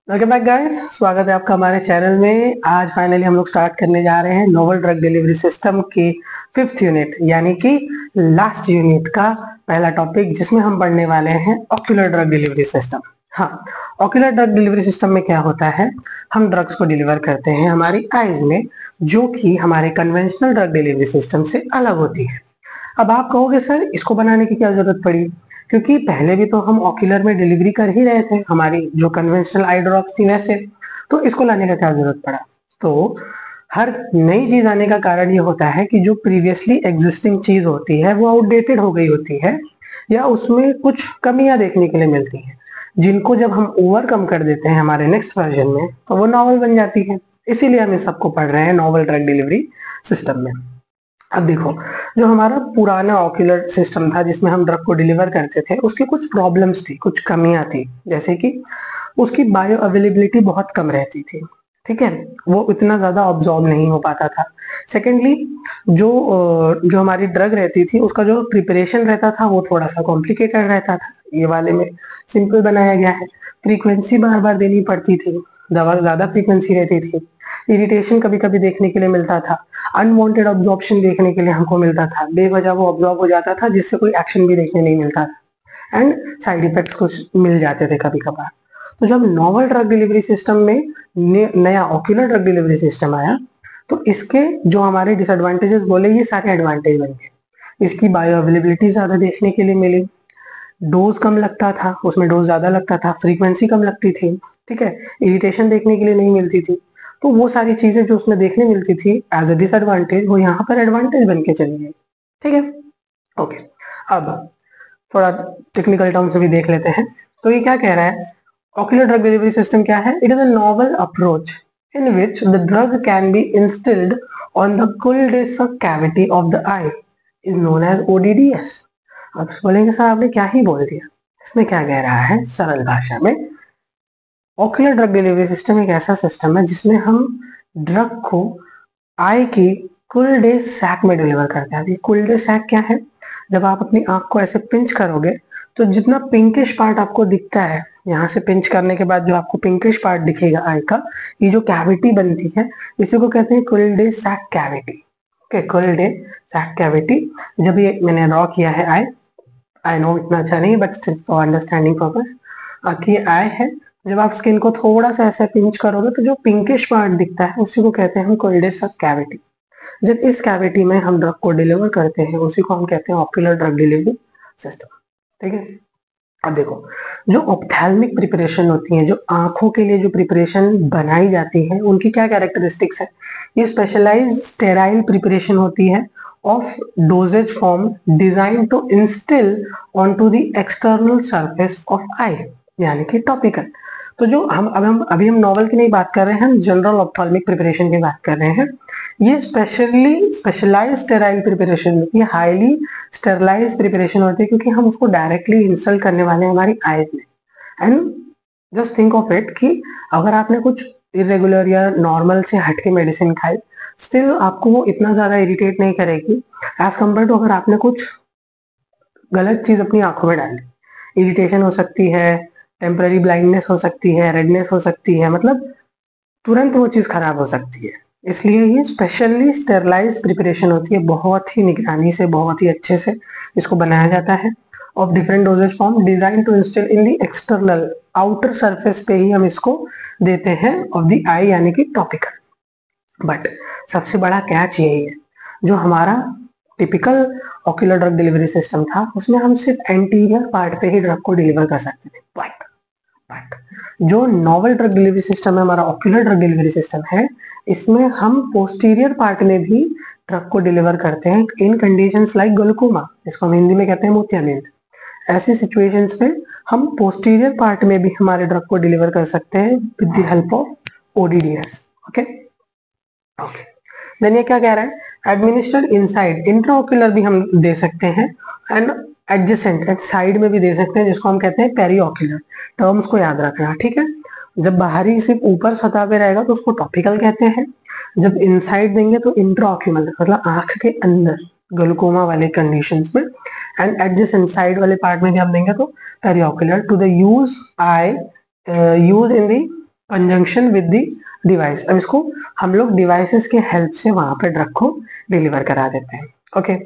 Welcome back guys, स्वागत है आपका हमारे चैनल में। आज फाइनली हम लोग स्टार्ट करने जा रहे हैं नोवल ड्रग डिलीवरी सिस्टम के 5th यूनिट यानी कि लास्ट यूनिट का पहला टॉपिक, जिसमें हम पढ़ने वाले हैं ऑक्यूलर ड्रग डिलीवरी सिस्टम। हाँ, ऑक्यूलर ड्रग डिलीवरी सिस्टम में क्या होता है, हम ड्रग्स को डिलीवर करते हैं हमारी आईज में, जो कि हमारे कन्वेंशनल ड्रग डिलीवरी सिस्टम से अलग होती है। अब आप कहोगे सर इसको बनाने की क्या जरूरत पड़ी, क्योंकि पहले भी तो हम ऑक्यूलर में डिलीवरी कर ही रहे थे हमारी जो कन्वेंशनल आई ड्रॉप्स थी वैसे, तो इसको लाने का क्या जरूरत पड़ा। तो हर नई चीज आने का कारण ये होता है कि जो प्रीवियसली एग्जिस्टिंग चीज होती है वो आउटडेटेड हो गई होती है या उसमें कुछ कमियां देखने के लिए मिलती हैं, जिनको जब हम ओवरकम कर देते हैं हमारे नेक्स्ट वर्जन में तो वो नॉवल बन जाती है। इसीलिए हम इस सबको पढ़ रहे हैं नॉवल ड्रग डिलीवरी सिस्टम में। अब देखो, जो हमारा पुराना ऑक्यूलर सिस्टम था जिसमें हम ड्रग को डिलीवर करते थे, उसकी कुछ प्रॉब्लम्स थी, कुछ कमियां थी, जैसे कि उसकी बायो अवेलेबिलिटी बहुत कम रहती थी। ठीक है, वो इतना ज्यादा ऑब्जॉर्ब नहीं हो पाता था। सेकेंडली, जो हमारी ड्रग रहती थी उसका जो प्रिपरेशन रहता था वो थोड़ा सा कॉम्प्लिकेटेड रहता था। ये वाले में सिंपल बनाया गया है, फ्रीक्वेंसी बार बार देनी पड़ती थी, दवा ज्यादा फ्रीक्वेंसी रहती थी, इरिटेशन कभी कभी देखने के लिए मिलता था, अनवांटेड ऑब्जॉर्प्शन देखने के लिए हमको मिलता था, बेवजह वो ऑब्जॉर्ब हो जाता था जिससे कोई एक्शन भी देखने नहीं मिलता था, एंड साइड इफेक्ट्स कुछ मिल जाते थे कभी कभार। तो जब नॉवल ड्रग डिलीवरी सिस्टम में नया ऑक्यूलर ड्रग डिलीवरी सिस्टम आया, तो इसके जो हमारे डिसएडवांटेजेस बोले ये सारे एडवांटेज बन गए। इसकी बायो अवेलेबिलिटी ज्यादा देखने के लिए मिली, डोज कम लगता था, उसमें डोज ज्यादा लगता था, फ्रीक्वेंसी कम लगती थी, ठीक है, इरिटेशन देखने के लिए नहीं मिलती थी। तो वो सारी चीजें जो उसमें देखने मिलती थी एज अ डिसएडवांटेज, वो यहाँ पर एडवांटेज बन के चली गई। ठीक है, ओके। अब थोड़ा टेक्निकल टर्म से भी देख लेते हैं। तो ये क्या कह रहा है, ऑक्यूलर ड्रग डिलीवरी सिस्टम क्या है, it is a novel approach in which the drug can be instilled on the cul-de-sac cavity of the eye, is known as ODDS. अब बोलेंगे सर आपने क्या ही बोल दिया, इसमें क्या कह रहा है सरल भाषा में। ऑक्यूलर ड्रग डिलीवरी सिस्टम एक ऐसा सिस्टम है जिसमें हम ड्रग को आई की कुल डे सैक में डिलीवर करते हैं। अभी कुल डे सैक क्या है, जब आप अपनी आंख को ऐसे पिंच करोगे तो जितना पिंकिश पार्ट आपको दिखता है, यहाँ से पिंच करने के बाद जो आपको पिंकिश पार्ट दिखेगा आई का, ये जो कैविटी बनती है इसी को कहते हैं कुल डे सैक कैविटी। ओके, कुल डे सैक कैविटी। जब ये मैंने ड्रॉ किया है आई नो इतना अच्छा नहीं but still for understanding purpose, आपकी आई है, जब आप स्किन को थोड़ा सा ऐसे पिंच करोगे तो जो पिंकिश पार्ट दिखता है उसी को कहते हैं हम कोल्डेस सब कैविटी। जब इस कैविटी में हम ड्रग को डिलीवर करते हैं उसी को हम कहते हैं ऑक्यूलर ड्रग डिलीवरी सिस्टम। ठीक है, अब देखो, जो ऑप्थेल्मिक प्रिपरेशन होती है, जो आंखों के लिए जो प्रिपरेशन बनाई जाती है, उनकी क्या कैरेक्टरिस्टिक्स है, ये स्पेशलाइज्ड स्टेराइल प्रिपरेशन होती है of dosage form designed to instill onto the external surface of eye, यानी कि टॉपिकल। तो जो हम अभी हम नॉवल की नहीं बात कर रहे हैं, हम जनरल ऑप्थेल्मिक प्रिपरेशन की बात कर रहे हैं। ये स्पेशलाइज्ड स्टेराइल प्रिपरेशन होती है, हाईली स्टेरलाइज प्रिपरेशन होती है, क्योंकि हम उसको डायरेक्टली इंस्टॉल करने वाले हैं हमारी आईज में। And just think of it कि अगर आपने कुछ इरेगुलर या नॉर्मल से हटके मेडिसिन खाई, स्टिल आपको वो इतना ज्यादा इरिटेट नहीं करेगी एज कम्पेयर टू अगर आपने कुछ गलत चीज अपनी आंखों में डाल दी। इरिटेशन हो सकती है, टेम्पररी ब्लाइंडनेस हो सकती है, रेडनेस हो सकती है, मतलब तुरंत वो चीज खराब हो सकती है। इसलिए ये स्पेशली स्टेरलाइज प्रिपरेशन होती है, बहुत ही निगरानी से, बहुत ही अच्छे से इसको बनाया जाता है। Of different dosage form design to instil in the external, outer surface पे ही हम इसको देते हैं ऑफ द आई, यानी कि टॉपिकल। बट सबसे बड़ा कैच यही है, जो हमारा typical ocular drug delivery system था उसमें हम सिर्फ एंटीरियर पार्ट पे ही ड्रग को डिलीवर कर सकते थे। बट जो नॉवल ड्रग डिलीवरी सिस्टम है, हमारा ऑक्यूलर ड्रग डिलीवरी सिस्टम है, इसमें हम पोस्टीरियर पार्ट में भी ड्रग को डिलीवर करते हैं इन कंडीशंस लाइक ग्लूकोमा, जिसको हम हिंदी में कहते हैं मोतियाबिंद। ऐसी सिचुएशंस में हम पोस्टीरियर पार्ट में भी हमारे ड्रग को डिलीवर कर सकते हैं with the help of ODDS. Okay okay, then ये क्या कह रहा है, एडमिनिस्टर्ड इनसाइड, इंट्राओक्यूलर भी हम दे सकते हैं, एंड एडजेसेंट एट साइड में भी दे सकते हैं, जिसको हम कहते हैं पेरीऑक्यूलर। टर्म्स को याद रखना, ठीक है। जब बाहरी सिर्फ ऊपर सतह पे रहेगा तो उसको टॉपिकल कहते हैं, जब इनसाइड देंगे तो इंट्राओक्यूलर, मतलब आंख के अंदर ग्लूकोमा वाले कंडीशंस में, एंड एडजेसेंट साइड वाले पार्ट में भी हम देंगे तो periocular. To the use I use in the conjunction with the device. अब इसको हम लोग डिवाइसेस के हेल्प से वहां पे ड्रग को डिलीवर करा देते हैं। ओके,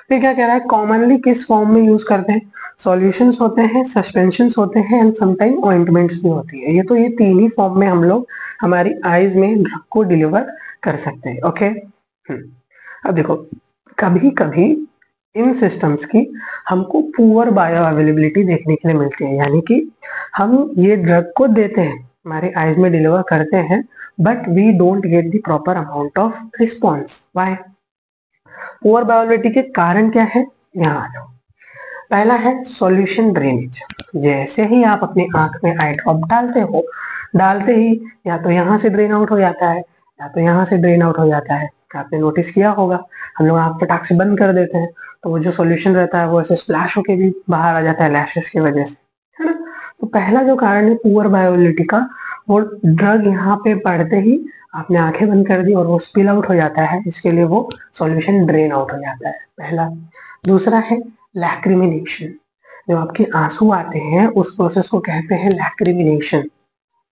फिर क्या कह रहा है, कॉमनली किस फॉर्म में यूज करते हैं? सॉल्यूशंस होते हैं, सस्पेंशंस होते हैं एंड समटाइम ऑइंटमेंट्स भी होती है। ये तीन ही फॉर्म में हम लोग हमारी आईज में ड्रग को डिलीवर कर सकते हैं। ओके, अब देखो, कभी कभी इन सिस्टम्स की हमको पुअर बायो अवेलेबिलिटी देखने के लिए मिलती है, यानी कि हम ये ड्रग को देते हैं, हमारे आईज में डिलीवर करते हैं, but we don't get the proper amount of response. Why? Poor bioavailability के कारण क्या है, यहाँ आ जाओ। पहला है सॉल्यूशन ड्रेनेज। जैसे ही आप अपनी आंख में आई ड्रॉप डालते हो, डालते ही या तो यहाँ से ड्रेन आउट हो जाता है या तो यहाँ से ड्रेन आउट हो जाता है। आपने नोटिस किया होगा, हम लोग आंख फटाक से बंद कर देते हैं तो वो जो सॉल्यूशन रहता है वो ऐसे स्प्लैश होके भी बाहर आ जाता है लैशेस की वजह से, है ना। तो पहला जो कारण है पुअर बायोअवेलेबिलिटी का, वो ड्रग यहाँ पे पड़ते ही आपने आंखें बंद कर दी और वो स्पिल आउट हो जाता है, इसके लिए वो सॉल्यूशन ड्रेन आउट हो जाता है, पहला। दूसरा है लैक्रिमिनेशन। जो आपके आंसू आते हैं उस प्रोसेस को कहते हैं लैक्रिमिनेशन।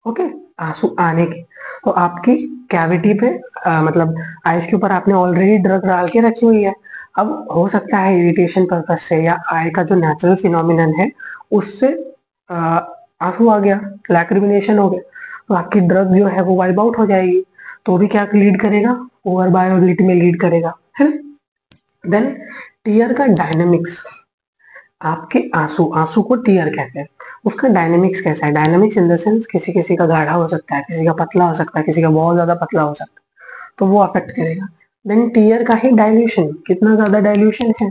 ओके, आंसू आने की, तो आपकी कैविटी पे मतलब आइस के ऊपर आपने ऑलरेडी ड्रग डाल के रखी हुई है। अब हो सकता है इरिटेशन पर्पज से या आई का जो नेचुरल फिनोमिनन है उससे आंसू आ गया, लैक्रिमिनेशन हो गया, तो आपकी ड्रग जो है वो वाइप आउट हो जाएगी। तो भी क्या लीड करेगा, पुअर बायोअवेलेबिलिटी में लीड करेगा, है। देन टीयर का डायनेमिक्स, आपके आंसू को टीयर कहते हैं, उसका डायनेमिक्स कैसा है? डायनेमिक्स इन द सेंस किसी किसी का गाढ़ा हो सकता है, किसी का पतला हो सकता है, किसी का बहुत ज्यादा पतला हो सकता है, तो वो अफेक्ट करेगा। देन टीयर का ही डाइल्यूशन, कितना ज्यादा डाइल्यूशन है।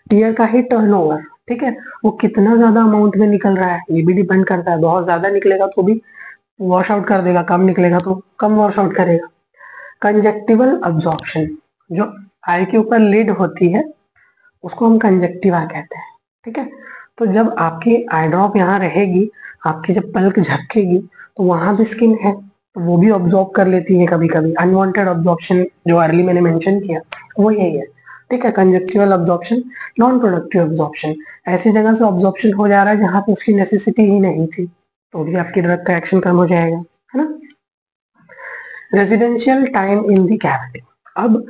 टीयर का ही टर्नओवर, ठीक है, वो कितना ज्यादा अमाउंट में निकल रहा है ये भी डिपेंड करता है। बहुत ज्यादा निकलेगा तो भी वॉश आउट कर देगा, कम निकलेगा तो कम वॉश आउट करेगा। कंजक्टिवल अब्जॉर्प्शन, जो आई के ऊपर लिड होती है उसको हम कंजक्टिवा कहते हैं, ठीक है। तो जब आपकी आई ड्रॉप यहाँ रहेगी, आपकी जब पलक झपकेगी तो वहां भी स्किन है तो वो भी ऑब्जॉर्ब कर लेती है कभी कभी। अनवांटेड ऑब्जॉर्प्शन जो अर्ली मैंने मेंशन किया वो यही है, ठीक है। कंजक्टिवल ऑब्जॉर्प्शन, नॉन प्रोडक्टिव ऑब्जॉर्प्शन, ऐसी जगह से ऑब्जॉर्प्शन हो जा रहा है जहां पे उसकी नेसेसिटी ही नहीं थी, तो भी आपकी ड्रग का एक्शन कम हो जाएगा, है ना। Residential time in the cavity, अब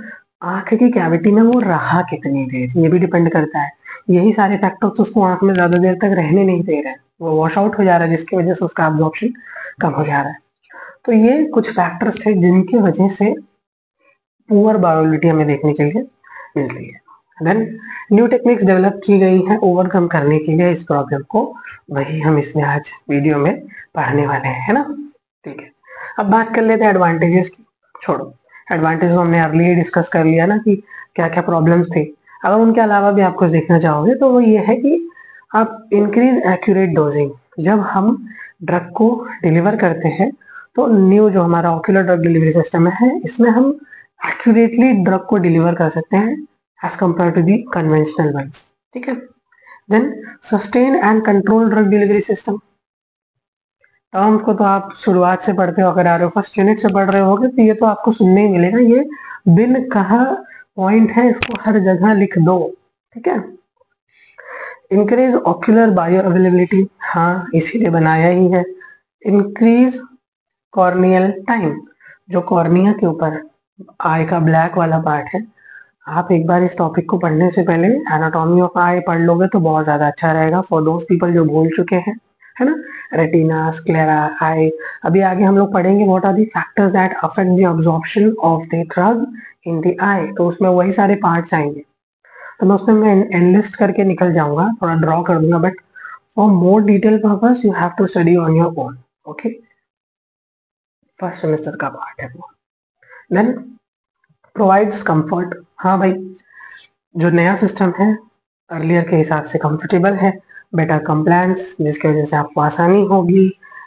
आंख की कैविटी में वो रहा कितनी देर ये भी डिपेंड करता है। यही सारे फैक्टर्स उसको आंख में ज्यादा देर तक रहने नहीं दे रहे हैं, वो वॉश आउट हो जा रहा है जिसकी वजह से उसका एब्जॉर्प्शन कम हो जा रहा है। तो ये कुछ फैक्टर्स थे जिनकी वजह से पुअर बायोअवेलेबिलिटी हमें देखने के लिए मिलती है। देन न्यू टेक्निक्स डेवलप की गई हैं ओवरकम करने के लिए इस प्रॉब्लम को, वही हम इसमें आज वीडियो में पढ़ने वाले हैं, है ना। ठीक है, अब बात कर लेते हैं एडवांटेजेस की। छोड़ो, एडवांटेजेस हमने अर्ली डिस्कस कर लिया ना कि क्या क्या प्रॉब्लम्स थी। अगर उनके अलावा भी आप कुछ देखना चाहोगे तो वो ये है कि आप इंक्रीज एक्यूरेट डोजिंग, जब हम ड्रग को डिलीवर करते हैं तो न्यू जो हमारा ऑक्यूलर ड्रग डिलीवरी सिस्टम है इसमें हम एक्यूरेटली ड्रग को डिलीवर कर सकते हैं as compare to the conventional ones, ठीक है। Then sustain and control drug delivery system, terms को तो आप शुरुआत से पढ़ते हो, अगर आ रहे हो फर्स्ट यूनिट से पढ़ रहे होगे तो ये तो आपको सुनने ही मिलेगा, ये बिन कहा पॉइंट है, इसको हर जगह लिख दो, ठीक है। इंक्रीज ऑक्यूलर बायो अवेलेबिलिटी, हाँ इसीलिए बनाया ही है। इंक्रीज कॉर्नियल टाइम, जो कॉर्निया के ऊपर आई का ब्लैक वाला पार्ट है, आप एक बार इस टॉपिक को पढ़ने से पहले एनाटॉमी ऑफ आई पढ़ लोगे तो बहुत ज्यादा अच्छा रहेगा फॉर दोज पीपल जो भूल चुके हैं, है ना। रेटिना, स्क्लेरा, आई, अभी आगे हम लोग पढ़ेंगे what are the factors that affect the absorption of the drug in the eye, तो उसमें वही सारे पार्ट्स आएंगे। तो मैं एनलिस्ट करके निकल जाऊंगा, थोड़ा ड्रॉ कर दूंगा, but for more detail purpose you have to study on your own, okay. First semester का पार्ट है वो। देन प्रोवाइड्स कंफर्ट, हाँ भाई जो नया सिस्टम है अर्लियर के हिसाब से कंफर्टेबल है, बेटर कंप्लायंस जिसकी वजह से आपको आसानी होगी,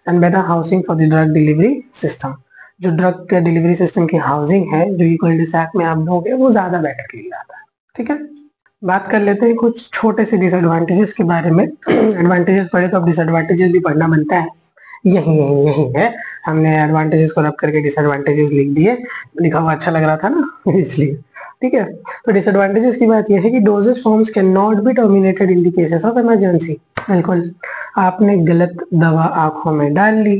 and better housing for the drug delivery system, जो ड्रग के डिलीवरी सिस्टम की हाउसिंग है जो इक्वल सैक में आप दोगे वो ज्यादा बेटर के लिए आता है, ठीक है। बात कर लेते हैं कुछ छोटे से डिसएडवांटेजेस के बारे में। एडवांटेजेस पढ़े तो अब डिसएडवांटेजेस भी पढ़ना बनता है, यही है, हमने एडवांटेजेस को रख करके डिसएडवांटेजेस लिख दिए, लिखा हुआ अच्छा लग रहा था ना इसलिए, ठीक है। तो डिसएडवांटेजेस की बात यह है कि dosage forms can not be terminated in the cases of emergency, बिल्कुल आपने गलत दवा आंखों में डाल ली,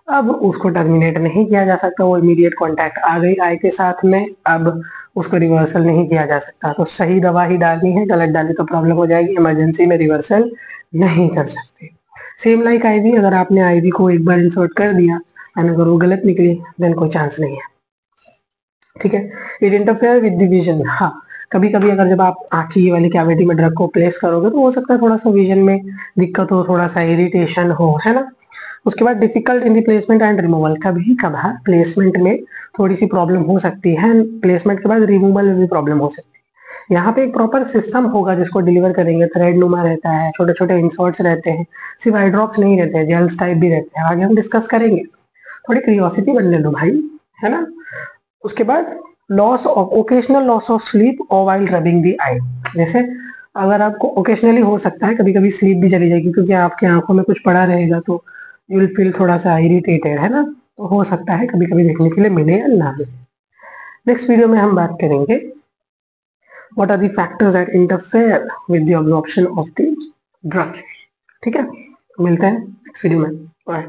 अब उसको टर्मिनेट नहीं किया जा सकता, वो इमीडिएट कॉन्टैक्ट आ गई आई के साथ में, अब उसको रिवर्सल नहीं किया जा सकता। तो सही दवा ही डालनी है, गलत डाली तो प्रॉब्लम हो जाएगी, इमरजेंसी में रिवर्सल नहीं कर सकते। सेम लाइक आईवी, अगर आपने आईवी को एक बार इंसर्ट कर दिया एंड अगर वो गलत निकली देन कोई चांस नहीं है, ठीक है। It interfere with the vision, हाँ कभी कभी अगर जब आप आँख की वाली कैविटी में ड्रग को प्लेस करोगे तो हो सकता है थोड़ा सा विजन में दिक्कत हो, थोड़ा सा इरिटेशन हो, है ना। उसके बाद difficult in the placement and removal, कभी कभार प्लेसमेंट में थोड़ी सी प्रॉब्लम हो सकती है, प्लेसमेंट के बाद रिमूवल में भी प्रॉब्लम हो सकती है। यहाँ पे एक प्रॉपर सिस्टम होगा जिसको डिलीवर करेंगे, थ्रेड नुमा रहता है, छोटे छोटे इंसर्ट्स रहते हैं, सिर्फ आई ड्रॉप्स नहीं रहते हैं, जेल्स टाइप भी रहते हैं, आगे हम डिस्कस करेंगे। थोड़ी क्यूरियोसिटी बनने दो भाई, है ना। उसके बाद loss of occasional loss of sleep और वाइल रबिंग दी आई, जैसे अगर आपको ओकेशनली हो सकता है कभी कभी स्लीप भी चली जाएगी क्योंकि आपकी आंखों में कुछ पड़ा रहेगा तो यू विल फील थोड़ा सा इरिटेटेड, है ना। तो हो सकता है कभी कभी देखने के लिए मिले या ना मिले। नेक्स्ट वीडियो में हम बात करेंगे what are the factors that interfere with the absorption of the drug, ठीक है। मिलते हैं नेक्स्ट वीडियो में, बाय।